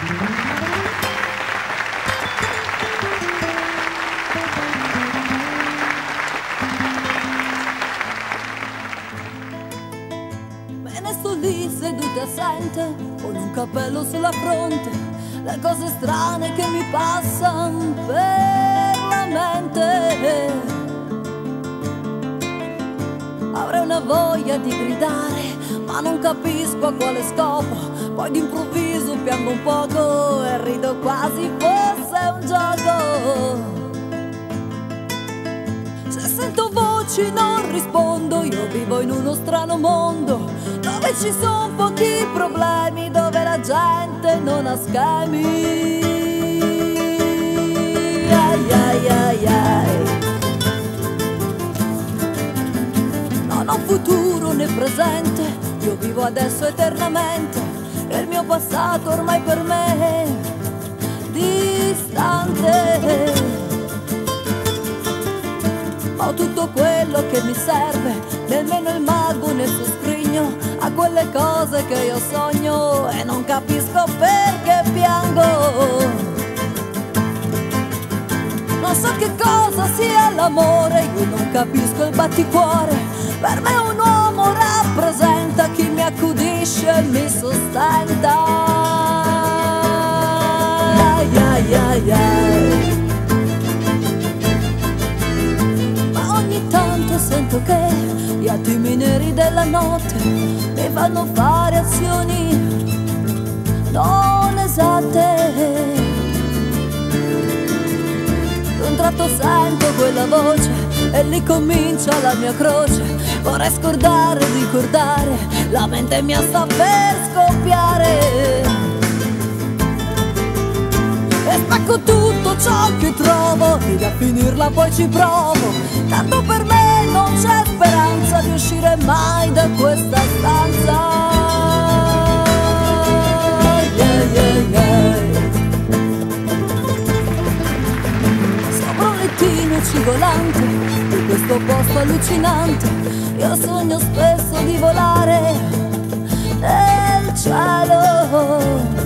Me ne sto lì seduta assente, con un cappello sulla fronte, le cose strane che mi passano per la mente. Avrei una voglia di gridare, ma non capisco a quale scopo. Poi d'improvviso piango un poco e rido quasi fosse un gioco. Se sento voci non rispondo, io vivo in uno strano mondo dove ci sono pochi problemi, dove la gente non ha schemi. Ai ai ai ai. Non ho futuro né presente, io vivo adesso eternamente, e il mio passato ormai per me è distante. Ho tutto quello che mi serve, nemmeno il mago nel suo scrigno ha quelle cose che io sogno, e non capisco perché piango. Non so che cosa sia l'amore, io non capisco il batticuore. Per me un uomo rappresenta chi mi accudisce e mi sostenta. Ai ai ai ai. Ma ogni tanto sento che gli attimi neri della notte mi fanno fare azioni non esatte. D'un tratto sento quella voce e lì comincia la mia croce. Vorrei scordare, ricordare, la mente mia sta per scoppiare. E spacco tutto ciò che trovo, e a finirla poi ci provo. Tanto per me non c'è speranza di uscire mai da questa stanza. Yeah, yeah, yeah. Sopra un lettino cigolante di questo posto allucinante, io sogno spesso di volare nel cielo.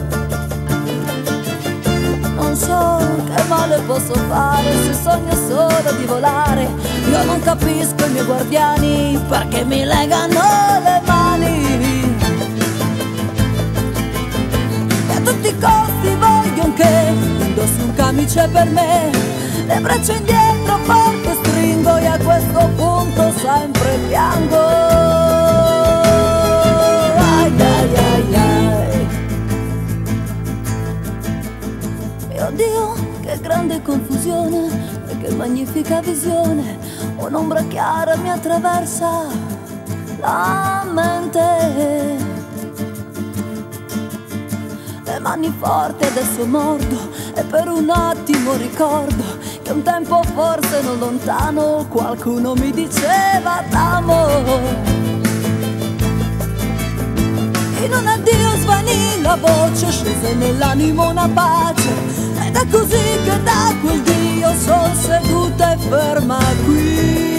Non so che male posso fare se sogno solo di volare. Io non capisco i miei guardiani perché mi legano le mani. E a tutti i costi vogliono che indossi un camice per me. Le braccia indietro porto, stringo e a questo punto sempre piango. Ai ai ai ai. E oddio, che grande confusione e che magnifica visione. Un'ombra chiara mi attraversa la mente. Le mani forti adesso mordo e per un attimo ricordo che un tempo forse non lontano qualcuno mi diceva t'amo. In un addio svanì la voce, scese nell'animo una pace, ed è così che da quel Dio son seduta e ferma qui.